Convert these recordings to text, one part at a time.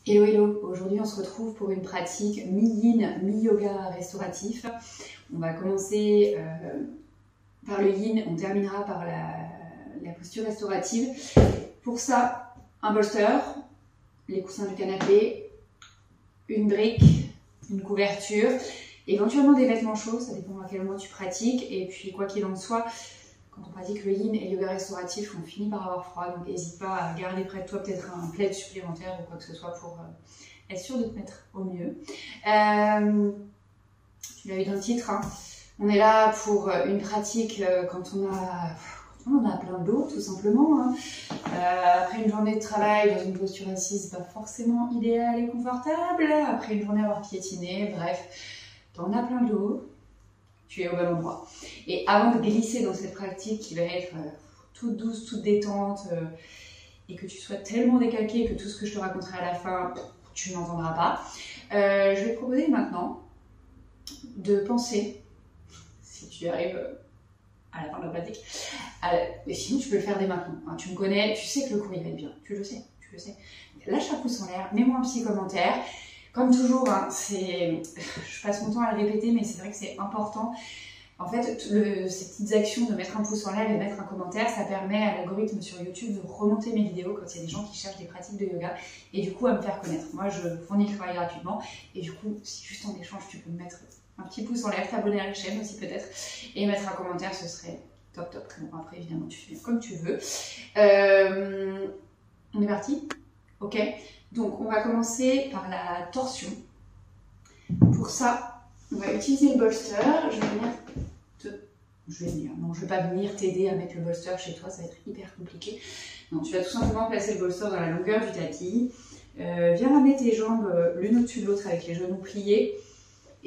Hello hello, aujourd'hui on se retrouve pour une pratique mi-yin, mi-yoga restauratif. On va commencer par le yin, on terminera par la posture restaurative. Pour ça, un bolster, les coussins du canapé, une brique, une couverture, éventuellement des vêtements chauds, ça dépend à quel moment tu pratiques. Et puis quoi qu'il en soit, quand on pratique le yin et le yoga restauratif, on finit par avoir froid, donc n'hésite pas à garder près de toi peut-être un plaid supplémentaire ou quoi que ce soit pour être sûr de te mettre au mieux. Tu l'as vu dans le titre, hein. On est là pour une pratique quand on en a plein d'eau tout simplement. Hein. Après une journée de travail dans une posture assise pas forcément idéale et confortable, après une journée à avoir piétiné, bref, t'en as plein d'eau. Tu es au bon endroit. Et avant de glisser dans cette pratique qui va être toute douce, toute détente, et que tu sois tellement décalqué que tout ce que je te raconterai à la fin, tu n'entendras pas, je vais te proposer maintenant de penser, si tu arrives à la fin de la pratique, et sinon tu peux le faire dès maintenant. Hein, tu me connais, tu sais que le cours il va être bien, tu le sais. Lâche un pouce en l'air, mets-moi un petit commentaire. Comme toujours, hein, je passe mon temps à le répéter, mais c'est vrai que c'est important. En fait, ces petites actions de mettre un pouce en l'air et de mettre un commentaire, ça permet à l'algorithme sur YouTube de remonter mes vidéos quand il y a des gens qui cherchent des pratiques de yoga et du coup à me faire connaître. Moi, je fournis le travail gratuitement et du coup, si juste en échange, tu peux me mettre un petit pouce en l'air, t'abonner à la chaîne aussi peut-être et mettre un commentaire, ce serait top. Bon, après, évidemment, tu fais comme tu veux. On est parti ? Ok. Donc, on va commencer par la torsion. Pour ça, on va utiliser le bolster. Je vais pas venir t'aider à mettre le bolster chez toi, ça va être hyper compliqué. Non, tu vas tout simplement placer le bolster dans la longueur du tapis. Viens ramener tes jambes l'une au-dessus de l'autre avec les genoux pliés.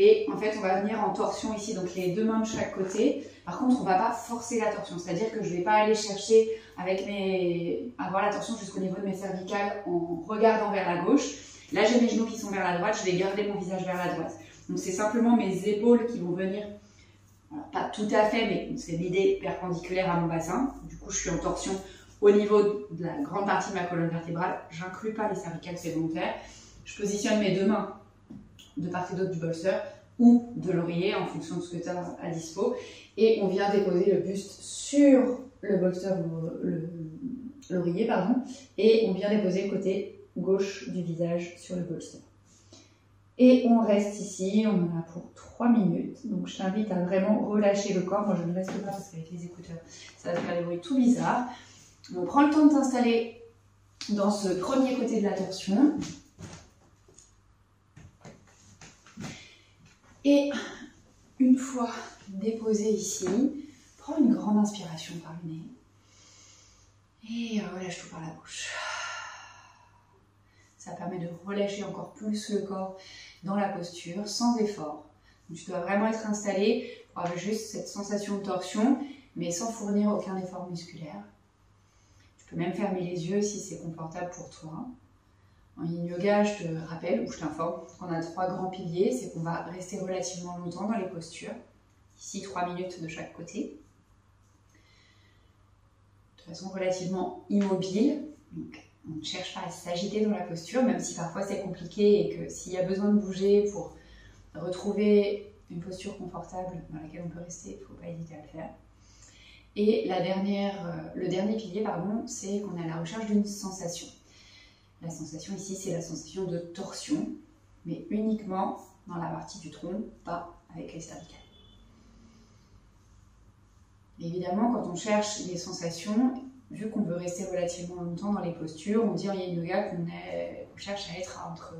Et en fait, on va venir en torsion ici, donc les deux mains de chaque côté. Par contre, on va pas forcer la torsion, c'est-à-dire que je vais pas aller chercher avoir la torsion jusqu'au niveau de mes cervicales en regardant vers la gauche. Là, j'ai mes genoux qui sont vers la droite, je vais garder mon visage vers la droite. Donc, c'est simplement mes épaules qui vont venir, voilà, pas tout à fait, mais c'est l'idée perpendiculaire à mon bassin. Du coup, je suis en torsion au niveau de la grande partie de ma colonne vertébrale. J'inclus pas les cervicales, c'est volontaire. Je positionne mes deux mains de part et d'autre du bolster ou de l'oreiller en fonction de ce que tu as à dispo. Et on vient déposer le buste sur le bolster ou l'oreiller, pardon, et on vient déposer le côté gauche du visage sur le bolster. Et on reste ici, on en a pour 3 minutes. Donc je t'invite à vraiment relâcher le corps. Moi je ne reste pas parce qu'avec les écouteurs, ça va te faire des bruits tout bizarres. Donc prends le temps de t'installer dans ce premier côté de la torsion. Et une fois déposé ici, prends une grande inspiration par le nez. Et relâche tout par la bouche. Ça permet de relâcher encore plus le corps dans la posture, sans effort. Donc, tu dois vraiment être installé pour avoir juste cette sensation de torsion, mais sans fournir aucun effort musculaire. Tu peux même fermer les yeux si c'est confortable pour toi. En yin yoga, je te rappelle, ou je t'informe, qu'on a 3 grands piliers, c'est qu'on va rester relativement longtemps dans les postures. Ici, 3 minutes de chaque côté. De façon relativement immobile. Donc, on ne cherche pas à s'agiter dans la posture, même si parfois c'est compliqué et que s'il y a besoin de bouger pour retrouver une posture confortable dans laquelle on peut rester, il ne faut pas hésiter à le faire. Et le dernier pilier, c'est qu'on est à la recherche d'une sensation. La sensation ici, c'est la sensation de torsion, mais uniquement dans la partie du tronc, pas avec les cervicales. Évidemment, quand on cherche les sensations, vu qu'on veut rester relativement longtemps dans les postures, on dit en yin yoga qu'on cherche à être entre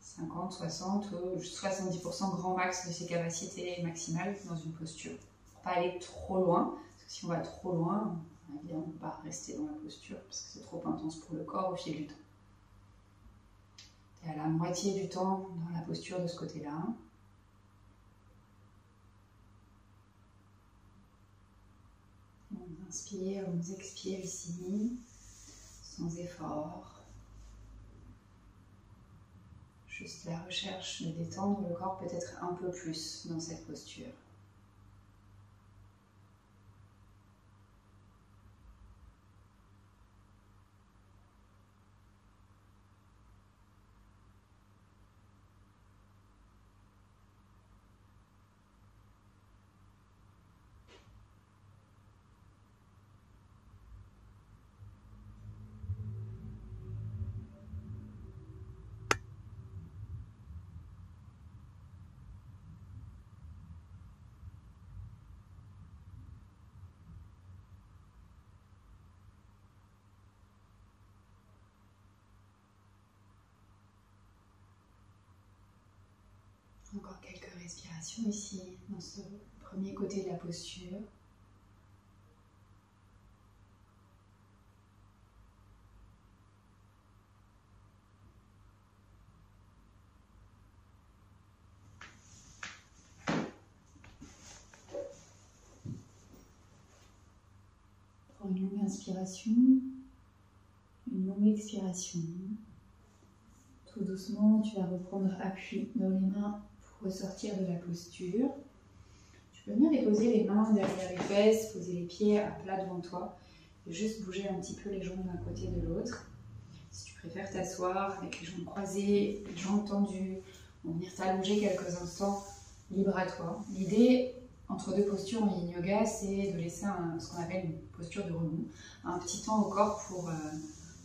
50, 60 ou 70% grand max de ses capacités maximales dans une posture. Pour pas aller trop loin, parce que si on va trop loin, évidemment, on ne peut pas rester dans la posture parce que c'est trop intense pour le corps au fil du temps. Tu es à la moitié du temps dans la posture de ce côté-là. On inspire, on expire ici, sans effort. Juste la recherche de détendre le corps peut-être un peu plus dans cette posture. Encore quelques respirations ici, dans ce premier côté de la posture. Prends une longue inspiration, une longue expiration. Tout doucement, tu vas reprendre appui dans les mains pour ressortir de la posture. Tu peux venir déposer les mains derrière les fesses, poser les pieds à plat devant toi et juste bouger un petit peu les jambes d'un côté et de l'autre. Si tu préfères t'asseoir avec les jambes croisées, les jambes tendues, ou venir t'allonger quelques instants, libre à toi. L'idée entre deux postures en yin yoga, c'est de laisser ce qu'on appelle une posture de remous, un petit temps au corps pour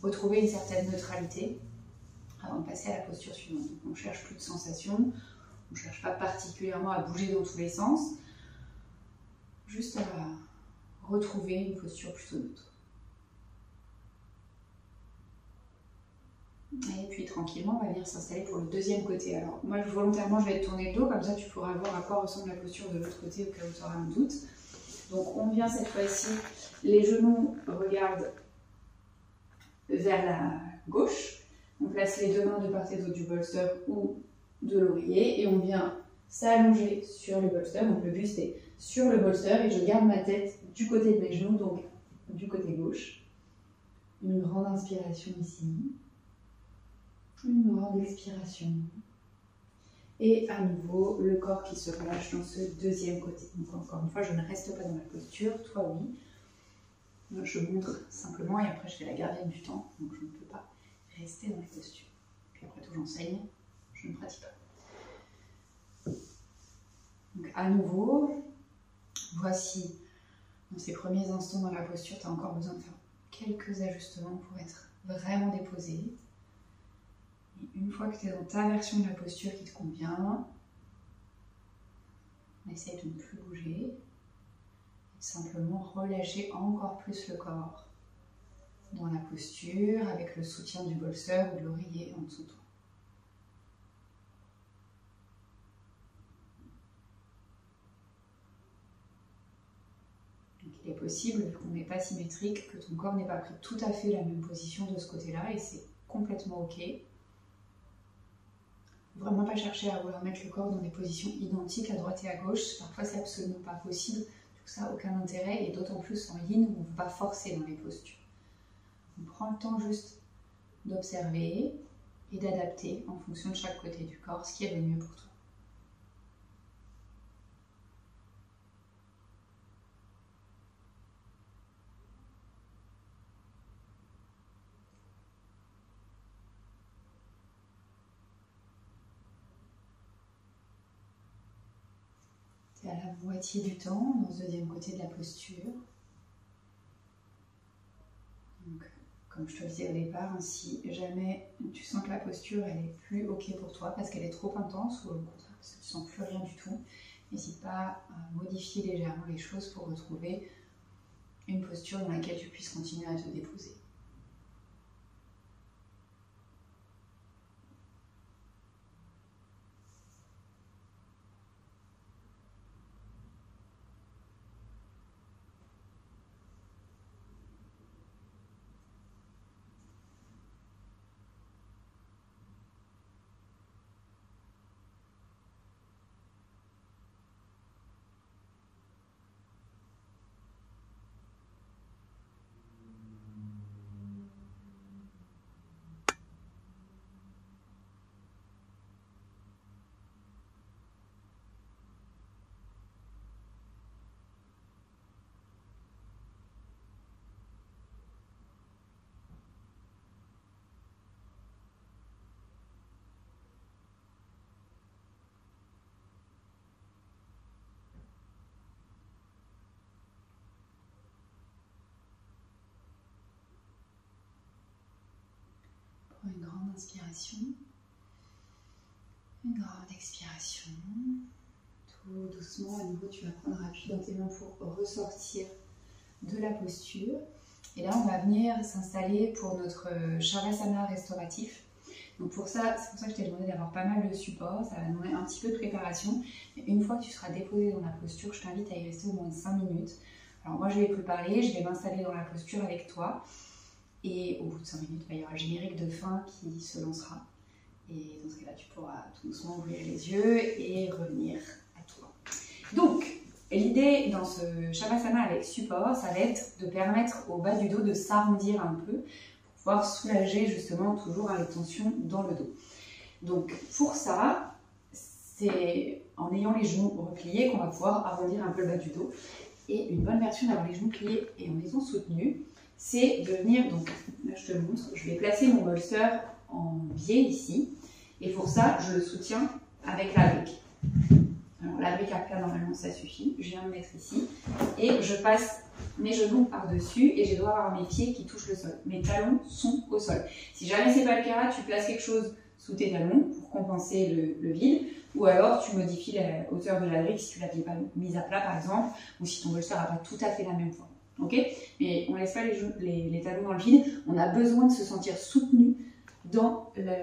retrouver une certaine neutralité avant de passer à la posture suivante. Donc on ne cherche plus de sensations, on ne cherche pas particulièrement à bouger dans tous les sens, juste à retrouver une posture plutôt neutre. Et puis tranquillement, on va venir s'installer pour le deuxième côté. Alors moi, volontairement, je vais te tourner le dos, comme ça tu pourras voir à quoi ressemble la posture de l'autre côté au cas où tu auras un doute. Donc on vient cette fois-ci, les genoux regardent vers la gauche. On place les deux mains de part et d'autre du bolster ou de l'oreiller et on vient s'allonger sur le bolster, donc le buste est sur le bolster et je garde ma tête du côté de mes genoux, donc du côté gauche. Une grande inspiration ici, une grande expiration et à nouveau le corps qui se relâche dans ce deuxième côté. Donc encore une fois, je ne reste pas dans la posture, toi oui. Je montre simplement et après je fais la gardienne du temps, donc je ne peux pas rester dans la posture. Puis après tout, j'enseigne, je ne pratique pas. Donc à nouveau, voici, dans ces premiers instants dans la posture, tu as encore besoin de faire quelques ajustements pour être vraiment déposé. Et une fois que tu es dans ta version de la posture qui te convient, on essaie de ne plus bouger, et simplement relâcher encore plus le corps dans la posture avec le soutien du bolster ou de l'oreiller en dessous de toi. Donc, il est possible, vu qu'on n'est pas symétrique, que ton corps n'ait pas pris tout à fait la même position de ce côté-là et c'est complètement ok. Vraiment pas chercher à vouloir mettre le corps dans des positions identiques à droite et à gauche, parfois c'est absolument pas possible, tout ça n'a aucun intérêt et d'autant plus en yin où on va forcer dans les postures. On prend le temps juste d'observer et d'adapter en fonction de chaque côté du corps ce qui est le mieux pour toi. Tu es à la moitié du temps dans ce deuxième côté de la posture. Donc, comme je te le disais au départ, si jamais tu sens que la posture elle est plus ok pour toi parce qu'elle est trop intense ou au contraire parce que tu sens plus rien du tout, n'hésite pas à modifier légèrement les choses pour retrouver une posture dans laquelle tu puisses continuer à te déposer. Une grande inspiration, une grande expiration. Tout doucement, à nouveau, tu vas prendre appui dans tes mains pour ressortir de la posture. Et là, on va venir s'installer pour notre Shavasana restauratif. Donc pour ça, c'est pour ça que je t'ai demandé d'avoir pas mal de support, ça va demander un petit peu de préparation. Mais une fois que tu seras déposé dans la posture, je t'invite à y rester au moins 5 minutes. Alors moi je vais plus parler, je vais m'installer dans la posture avec toi. Et au bout de 5 minutes, il y aura le générique de fin qui se lancera. Et dans ce cas-là, tu pourras tout doucement ouvrir les yeux et revenir à toi. Donc, l'idée dans ce Shavasana avec support, ça va être de permettre au bas du dos de s'arrondir un peu pour pouvoir soulager justement toujours les tensions dans le dos. Donc, pour ça, c'est en ayant les genoux repliés qu'on va pouvoir arrondir un peu le bas du dos. Et une bonne version d'avoir les genoux pliés et en étant soutenus, c'est de venir, donc là je te montre, je vais placer mon bolster en biais ici, et pour ça je le soutiens avec la brique. Alors la brique à plat normalement ça suffit, je viens me mettre ici, et je passe mes genoux par-dessus, et je dois avoir mes pieds qui touchent le sol. Mes talons sont au sol. Si jamais c'est pas le cas, tu places quelque chose sous tes talons pour compenser le vide, ou alors tu modifies la hauteur de la brique si tu ne l'avais pas mise à plat par exemple, ou si ton bolster n'a pas tout à fait la même forme. Okay, mais on ne laisse pas les talons dans le vide, on a besoin de se sentir soutenu dans la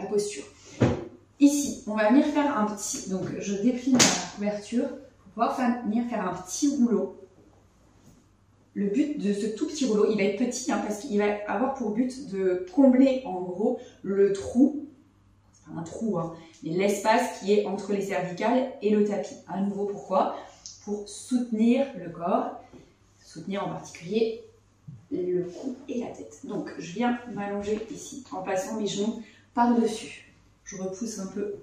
posture. Ici, on va venir faire un petit, donc je déplie ma couverture pour pouvoir venir faire un petit rouleau. Le but de ce tout petit rouleau, il va être petit parce qu'il va avoir pour but de combler en gros le trou, c'est pas un trou, mais l'espace qui est entre les cervicales et le tapis. À nouveau, pourquoi ? Pour soutenir le corps, soutenir en particulier le cou et la tête. Donc je viens m'allonger ici en passant mes genoux par-dessus. Je repousse un peu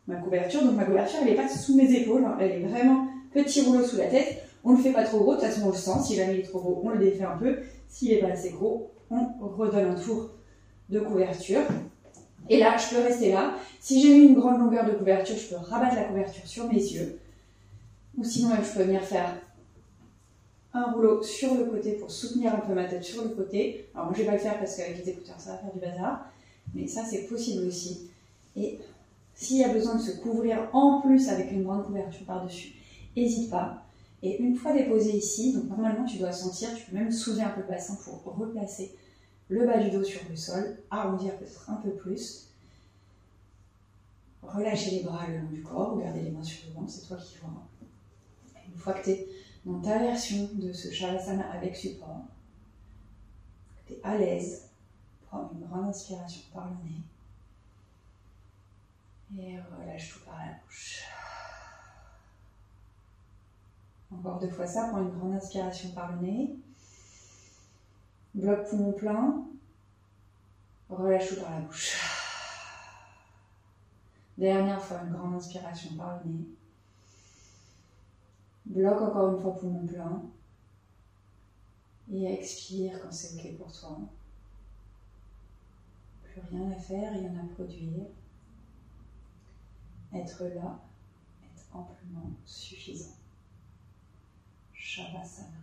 ma couverture. Donc ma couverture elle n'est pas sous mes épaules, elle est vraiment petit rouleau sous la tête. On ne le fait pas trop gros, de toute façon on le sent. Si jamais il est trop gros, on le défait un peu. S'il n'est pas assez gros, on redonne un tour de couverture. Et là, je peux rester là. Si j'ai eu une grande longueur de couverture, je peux rabattre la couverture sur mes yeux. Ou sinon, je peux venir faire un rouleau sur le côté pour soutenir un peu ma tête sur le côté. Alors moi, je ne vais pas le faire parce qu'avec les écouteurs, ça va faire du bazar. Mais ça, c'est possible aussi. Et s'il y a besoin de se couvrir en plus avec une grande couverture par-dessus, n'hésite pas. Et une fois déposé ici, donc normalement, tu dois sentir, tu peux même soulever un peu le bassin pour replacer le bas du dos sur le sol, arrondir peut-être un peu plus. Relâcher les bras le long du corps, ou garder les mains sur le ventre, c'est toi qui vois. Une fois que tu es dans ta version de ce Shavasana avec support, que tu es à l'aise, prends une grande inspiration par le nez et relâche tout par la bouche. Encore 2 fois ça, prends une grande inspiration par le nez, bloc poumon plein, relâche tout par la bouche. Dernière fois, une grande inspiration par le nez. Bloque encore une fois poumon plein. Et expire quand c'est ok pour toi. Plus rien à faire, rien à produire. Être là, être amplement suffisant. Shavasana.